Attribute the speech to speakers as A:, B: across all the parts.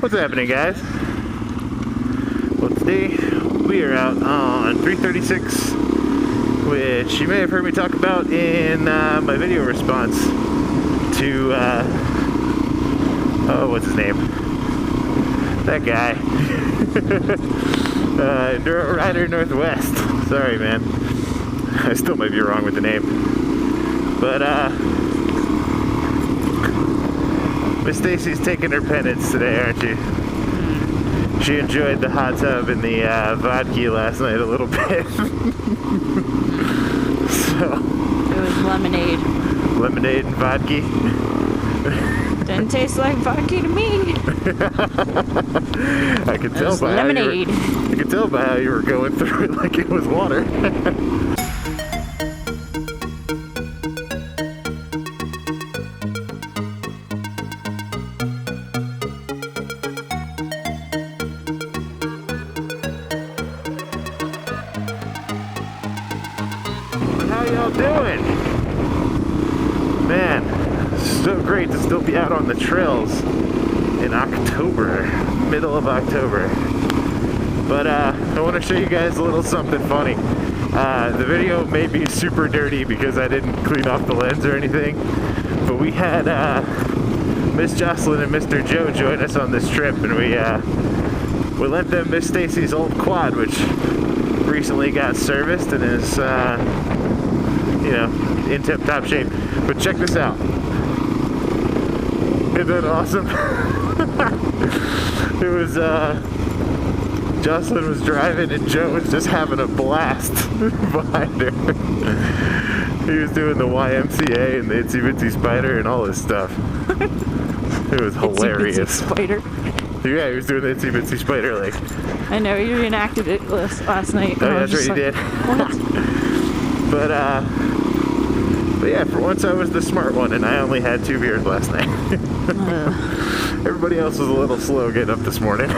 A: What's happening, guys? Well, today we are out on 336, which you may have heard me talk about in my video response to, oh, what's his name? That guy. Enduro Rider Northwest. Sorry, man. I still might be wrong with the name. But, Miss Stacey's taking her penance today, aren't you? She enjoyed the hot tub and the vodka last night a little bit. So.
B: It was lemonade.
A: Lemonade and vodka?
B: Didn't taste like vodka to me.
A: I could tell by
B: lemonade.
A: I could tell by how you were going through it like it was water. How y'all doing? Man, so great to still be out on the trails in October, middle of October. But I want to show you guys a little something funny. The video may be super dirty because I didn't clean off the lens or anything, but we had Miss Jocelyn and Mr. Joe join us on this trip, and we lent them Miss Stacey's old quad, which recently got serviced and is you know, in tip-top shape. But check this out. Isn't that awesome? It was Jocelyn was driving and Joe was just having a blast behind her. He was doing the YMCA and the Itsy Bitsy Spider and all this stuff. It was hilarious.
B: Itsy Bitsy Spider.
A: Yeah, he was doing the Itsy Bitsy Spider like.
B: I know, you reenacted it last night.
A: Oh, that's right, you did. But yeah, for once I was the smart one and I only had 2 beers last night. Everybody else was a little slow getting up this morning.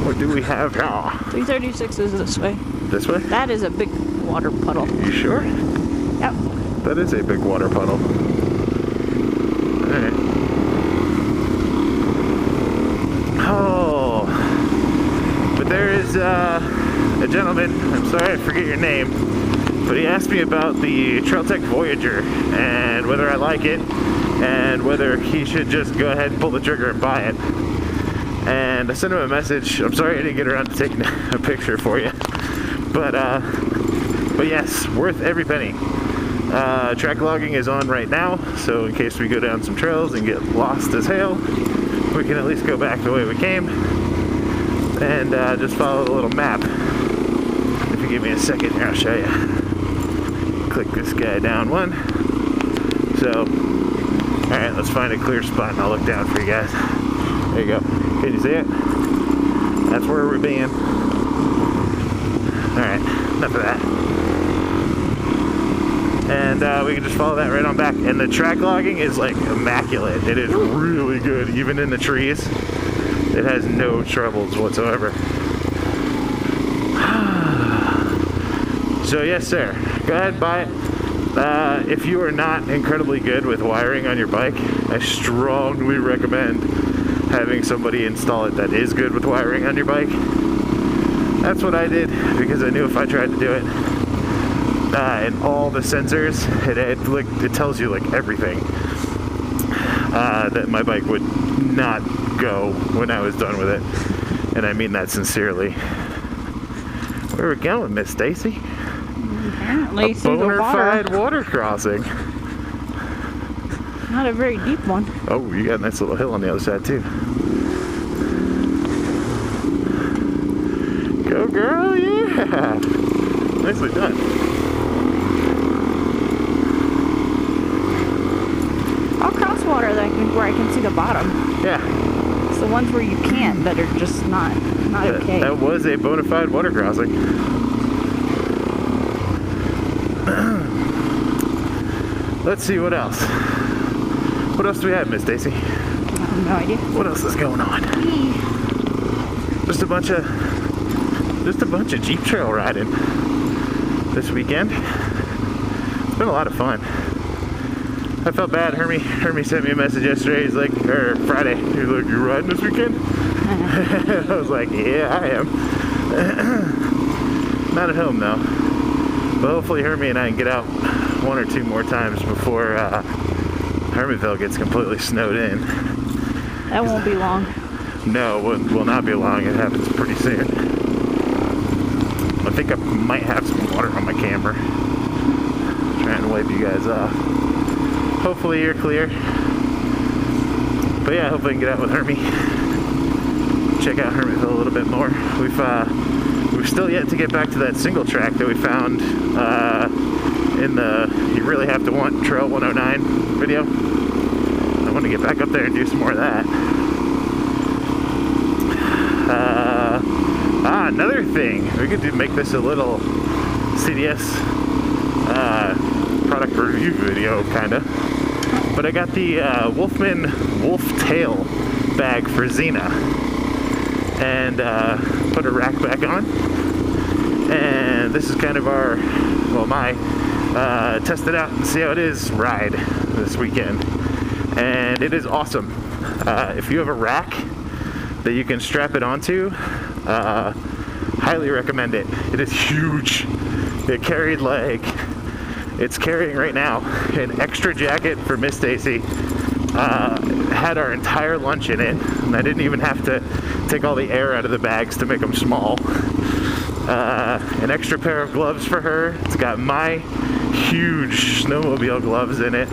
A: What do we have now?
B: 336 is this way.
A: This way?
B: That is a big water puddle.
A: You sure?
B: Yep.
A: That is a big water puddle. Alright. Oh. But there is a gentleman, I'm sorry I forget your name, but he asked me about the Trail Tek Voyager and whether I like it and whether he should just go ahead and pull the trigger and buy it. And I sent him a message. I'm sorry I didn't get around to taking a picture for you, but yes, worth every penny. Track logging is on right now, so in case we go down some trails and get lost as hell, we can at least go back the way we came and just follow the little map. If you give me a second here, I'll show you. Click this guy down one. So, alright, let's find a clear spot and I'll look down for you guys. There you go. Can you see it? That's where we're being. Alright, enough of that. And we can just follow that right on back. And the track logging is like immaculate. It is really good, even in the trees. It has no troubles whatsoever. So yes, sir. Go ahead and buy it. If you are not incredibly good with wiring on your bike, I strongly recommend having somebody install it that is good with wiring on your bike. That's what I did because I knew if I tried to do it, and all the sensors, it tells you like everything that my bike would not go when I was done with it, and I mean that sincerely. Where are we going, Miss Stacey?
B: Apparently through the
A: bona-fide water crossing.
B: Not a very deep one.
A: Oh, you got a nice little hill on the other side too. Go girl, yeah! Nicely done.
B: I'll cross water where I can see the bottom.
A: Yeah.
B: It's the ones where you can't that are just not okay.
A: That was a bona fide water crossing. Let's see what else. What else do we have, Miss Stacey?
B: I have no idea.
A: What else is going on? Just a bunch of Jeep trail riding this weekend. It's been a lot of fun. I felt bad. Hermie sent me a message yesterday. He's like, or Friday. He's like, "You riding this weekend?" I was like, "Yeah, I am." Not at home though. But hopefully Hermie and I can get out one or two more times before Hermitville gets completely snowed in.
B: That won't be long.
A: No, it will not be long. It happens pretty soon. I think I might have some water on my camera. Trying to wipe you guys off. Hopefully you're clear. But yeah, hopefully I can get out with Hermie. Check out Hermitville a little bit more. We've still yet to get back to that single track that we found in the You Really Have to Want Trail 109 video. I want to get back up there and do some more of that. Another thing. We could make this a little CDS product review video, kinda. But I got the Wolfman Wolftail bag for Xena. And put a rack back on. And this is kind of our, my test it out and see how it is ride this weekend. And it is awesome. If you have a rack that you can strap it onto, highly recommend it. It is huge. It carried it's carrying right now an extra jacket for Mrs.Stacey. Had our entire lunch in it, and I didn't even have to take all the air out of the bags to make them small. An extra pair of gloves for her. It's got my huge snowmobile gloves in it.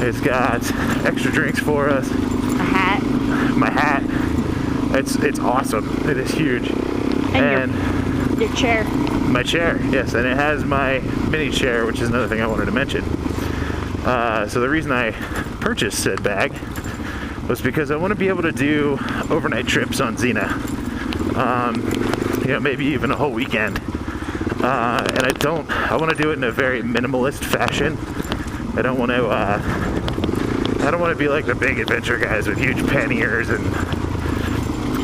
A: It's got extra drinks for us.
B: A hat.
A: My hat. It's awesome. It is huge.
B: And your chair.
A: My chair, yes, and it has my mini chair, which is another thing I wanted to mention. So the reason I purchased said bag was because I want to be able to do overnight trips on Xena. Maybe even a whole weekend. And I want to do it in a very minimalist fashion. I don't want to be like the big adventure guys with huge panniers and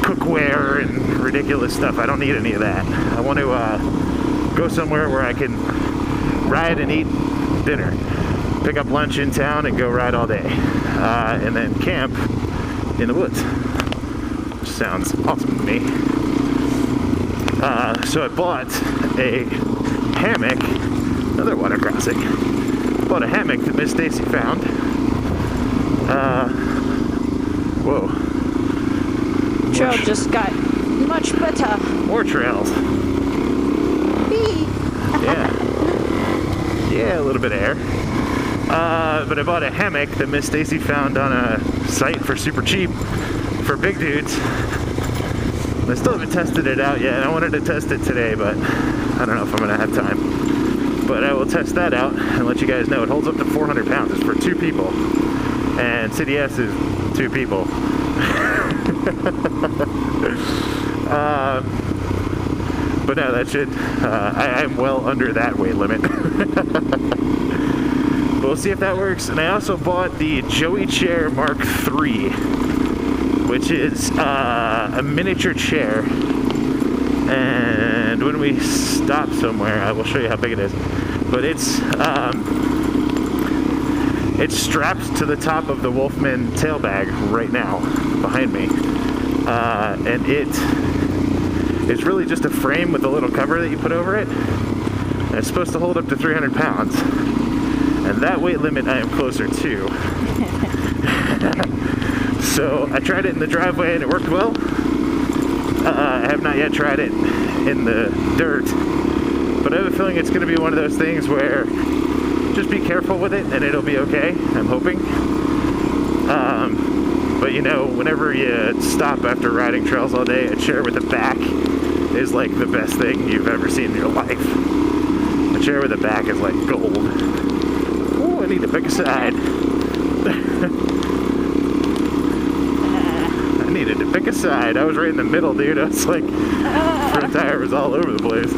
A: cookware and ridiculous stuff. I don't need any of that. I want to go somewhere where I can ride and eat dinner, pick up lunch in town and go ride all day, and then camp in the woods. Sounds awesome to me. So I bought a hammock, another water crossing. Bought a hammock that Mrs.Stacey found. Whoa.
B: Trail just got much better.
A: More trails. Yeah, a little bit of air. But I bought a hammock that Mrs.Stacey found on a site for super cheap for big dudes. I still haven't tested it out yet. I wanted to test it today, but I don't know if I'm going to have time. But I will test that out and let you guys know. It holds up to 400 pounds. It's for 2 people. And CDS is 2 people. But no, that should, I'm well under that weight limit. But we'll see if that works. And I also bought the Joey Chair Mark III, which is a miniature chair. And when we stop somewhere, I will show you how big it is. But it's strapped to the top of the Wolfman tail bag right now, behind me. And it's really just a frame with a little cover that you put over it. And it's supposed to hold up to 300 pounds. And that weight limit I am closer to. So I tried it in the driveway and it worked well. I have not yet tried it in the dirt. But I have a feeling it's going to be one of those things where just be careful with it and it'll be okay, I'm hoping. But whenever you stop after riding trails all day, a chair with a back is like the best thing you've ever seen in your life. A chair with a back is like gold. Oh, I need to pick a side. I needed to pick a side. I was right in the middle, dude. I was like, front tire was all over the place.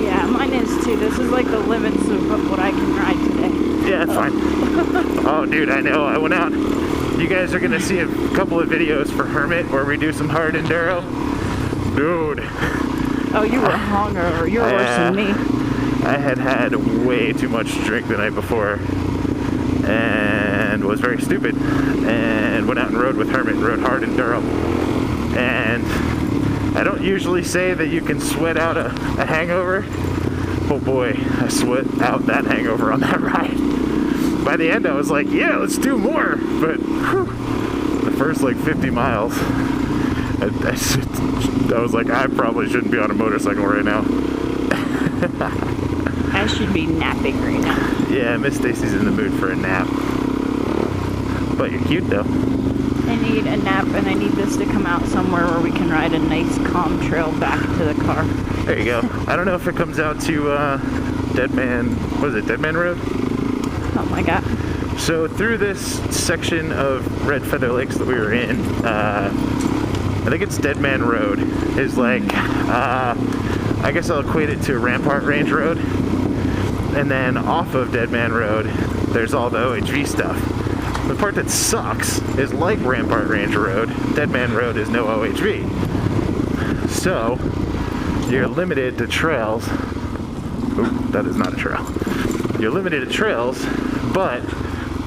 B: Yeah, mine is too. This is like the limits of what I can ride today.
A: Yeah, it's fine. Oh, dude, I know. I went out. You guys are going to see a couple of videos for Hermit where we do some hard enduro. Dude.
B: Oh, you were hungover. You were worse than me.
A: I had way too much to drink the night before. And and was very stupid and went out and rode with Hermit and rode hard in Durham. And I don't usually say that you can sweat out a hangover. Oh boy, I sweat out that hangover on that ride. By the end I was like, yeah, let's do more. But whew, the first like 50 miles, I was like, I probably shouldn't be on a motorcycle right now.
B: I should be napping right now.
A: Yeah, Miss Stacey's in the mood for a nap. But you're cute though.
B: I need a nap, and I need this to come out somewhere where we can ride a nice calm trail back to the car.
A: There you go. I don't know if it comes out to Dead Man Road?
B: Oh my god.
A: So through this section of Red Feather Lakes that we were in, I think it's Dead Man Road, is like, I guess I'll equate it to Rampart Range Road. And then off of Dead Man Road, there's all the OHV stuff. The part that sucks is like Rampart Range Road, Dead Man Road is no OHV. So, you're limited to trails. Oop, that is not a trail. You're limited to trails, but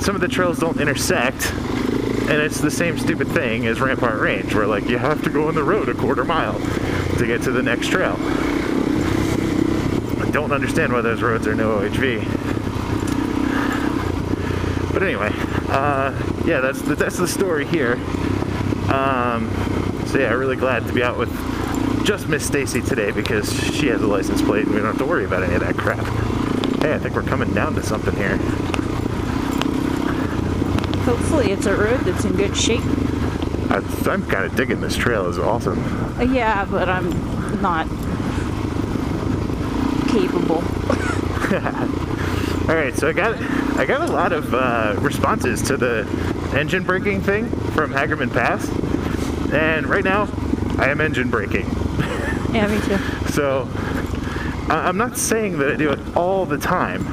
A: some of the trails don't intersect, and it's the same stupid thing as Rampart Range, where like you have to go on the road a quarter mile to get to the next trail. I don't understand why those roads are no OHV. But anyway, yeah, that's the story here. So yeah, really glad to be out with just Miss Stacey today because she has a license plate and we don't have to worry about any of that crap. Hey, I think we're coming down to something here.
B: Hopefully it's a road that's in good shape.
A: I'm kind of digging this trail. It's awesome.
B: Yeah, but I'm not capable.
A: All right, so I got a lot of responses to the engine braking thing from Hagerman Pass, and right now I am engine braking.
B: Yeah, me too.
A: So I'm not saying that I do it all the time.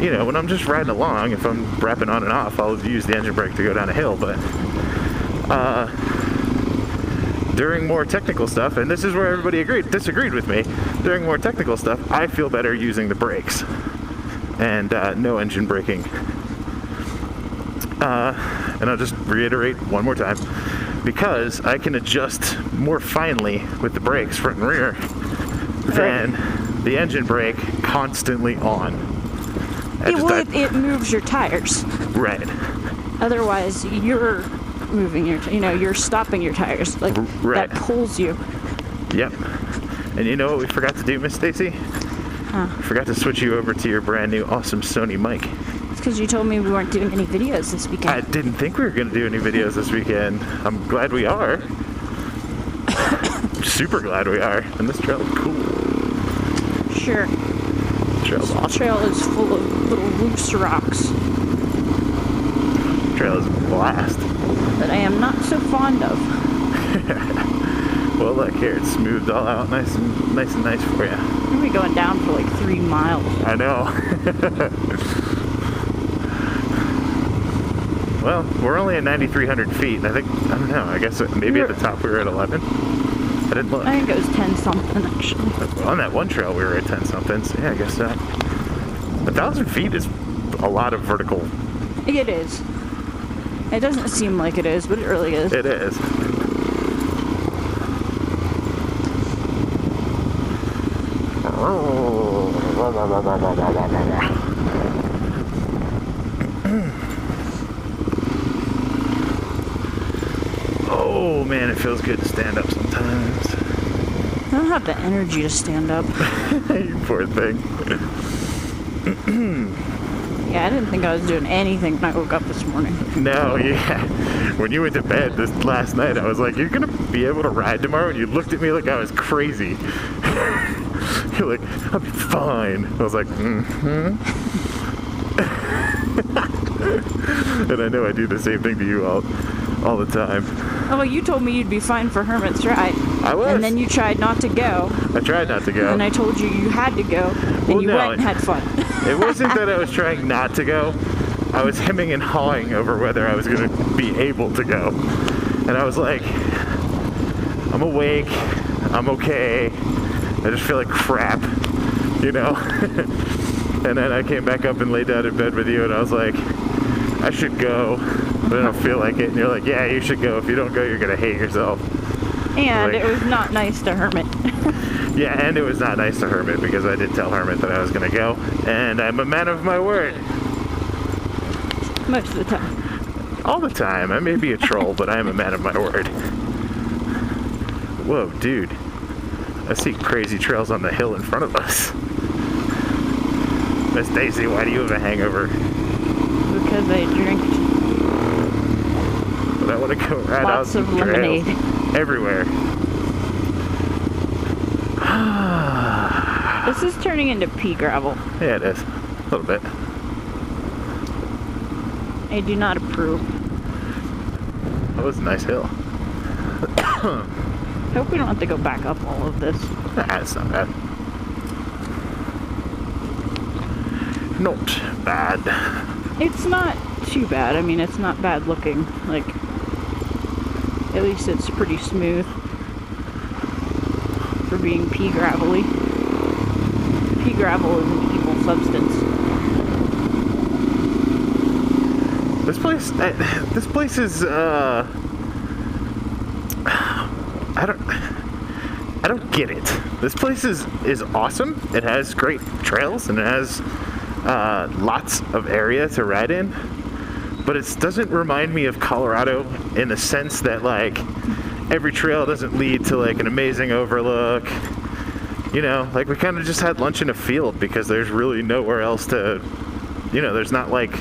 A: You know, when I'm just riding along, if I'm wrapping on and off, I'll use the engine brake to go down a hill. But during more technical stuff, and this is where everybody disagreed with me, during more technical stuff, I feel better using the brakes and no engine braking. And I'll just reiterate one more time, because I can adjust more finely with the brakes front and rear than the engine brake constantly on.
B: It moves your tires.
A: Right.
B: Otherwise, you're moving you're stopping your tires. Like,
A: right.
B: That pulls you.
A: Yep. And you know what we forgot to do, Miss Stacey?
B: Huh.
A: We forgot to switch you over to your brand new awesome Sony mic.
B: It's because you told me we weren't doing any videos this weekend.
A: I didn't think we were going to do any videos this weekend. I'm glad we are. Super glad we are. And this trail is cool.
B: Sure.
A: Trail's
B: This
A: awesome.
B: trail is full of little loose rocks
A: Trail is a blast.
B: that I am not so fond of.
A: Well, look here, it's smoothed all out nice and nice for you.
B: We're gonna be going down for like 3 miles.
A: I know. Well, we're only at 9,300 feet, and I don't know, I guess maybe at the top we were at 11. I didn't look.
B: I think it was 10 something actually.
A: On that one trail we were at 10 something, so yeah, I guess that. 1,000 feet is a lot of vertical.
B: It is. It doesn't seem like it is, but it really is.
A: It is. Oh man, it feels good to stand up sometimes.
B: I don't have the energy to stand up.
A: You poor thing.
B: Yeah, I didn't think I was doing anything when I woke up this morning.
A: No, yeah. When you went to bed this last night, I was like, you're gonna be able to ride tomorrow? And you looked at me like I was crazy. You're like, I'll be fine. I was like, mm-hmm. And I know I do the same thing to you all the time.
B: Oh, well, you told me you'd be fine for Hermit's ride.
A: I was.
B: And then you tried not to go.
A: I tried not to go.
B: And I told you you had to go. And
A: Well,
B: you
A: no,
B: went and had fun.
A: It wasn't that I was trying not to go. I was hemming and hawing over whether I was going to be able to go. And I was like, I'm awake. I'm okay. I just feel like crap, you know? And then I came back up and laid down in bed with you, and I was like, I should go, but I don't feel like it. And you're like, yeah, you should go. If you don't go, you're going to hate yourself.
B: And
A: like,
B: it was not nice to Hermit.
A: Yeah, and it was not nice to Hermit because I did tell Hermit that I was going to go. And I'm a man of my word.
B: Most of the time.
A: All the time. I may be a troll, but I am a man of my word. Whoa, dude. I see crazy trails on the hill in front of us. Miss Stacey, why do you have a hangover?
B: Because I drink
A: But I want to go right
B: lots
A: out
B: of
A: the trails.
B: lemonade.
A: Everywhere.
B: This is turning into pea gravel.
A: Yeah, it is. A little bit.
B: I do not approve.
A: That was a nice hill.
B: Hope we don't have to go back up all of this.
A: Nah, it's not bad. Not bad.
B: It's not too bad. I mean, it's not bad looking. Like, at least it's pretty smooth for being pea gravelly. Pea gravel is an evil substance.
A: This place is, I don't get it. This place is awesome. It has great trails and it has lots of area to ride in, but it doesn't remind me of Colorado in the sense that like every trail doesn't lead to like an amazing overlook. You know, like we kind of just had lunch in a field because there's really nowhere else to, you know, there's not like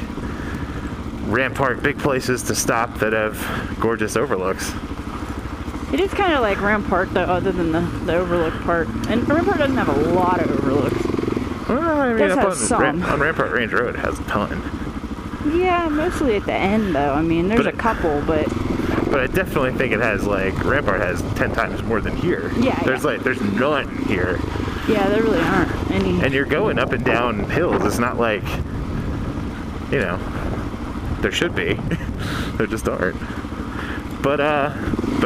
A: Rampart big places to stop that have gorgeous overlooks.
B: It is kind of like Rampart, though, other than the overlook part. And Rampart doesn't have a lot of overlooks.
A: Well, I mean,
B: Does
A: up
B: have
A: on,
B: some.
A: on Rampart Range Road, it has a ton.
B: Yeah, mostly at the end, though. I mean, there's
A: But
B: a couple, but
A: But I definitely think it has like Rampart has 10 times more than here.
B: Yeah,
A: There's none here.
B: yeah, there really aren't any.
A: And you're going up and down hills. It's not like, you know, there should be. There just aren't. But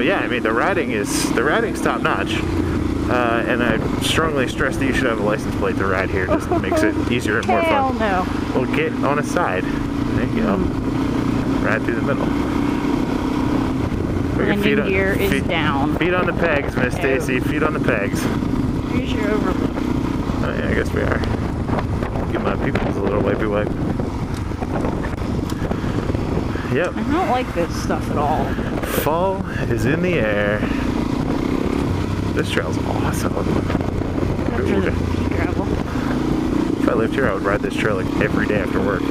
A: yeah, I mean the riding's top notch. And I strongly stress that you should have a license plate to ride here. Just makes it easier and more
B: Hell
A: fun.
B: no.
A: Well, get on a side. There you go. Right through the middle. Put your
B: Landing gear is down.
A: Feet on the pegs, Miss Stacey. Feet on the pegs.
B: Here's your overlook.
A: Oh yeah, I guess we are. Give my peoples a little wipey wipe. Yep.
B: I don't like this stuff at all.
A: Fall is in the air. This trail's awesome.
B: Except for the pea gravel.
A: If I lived here, I would ride this trail like every day after work.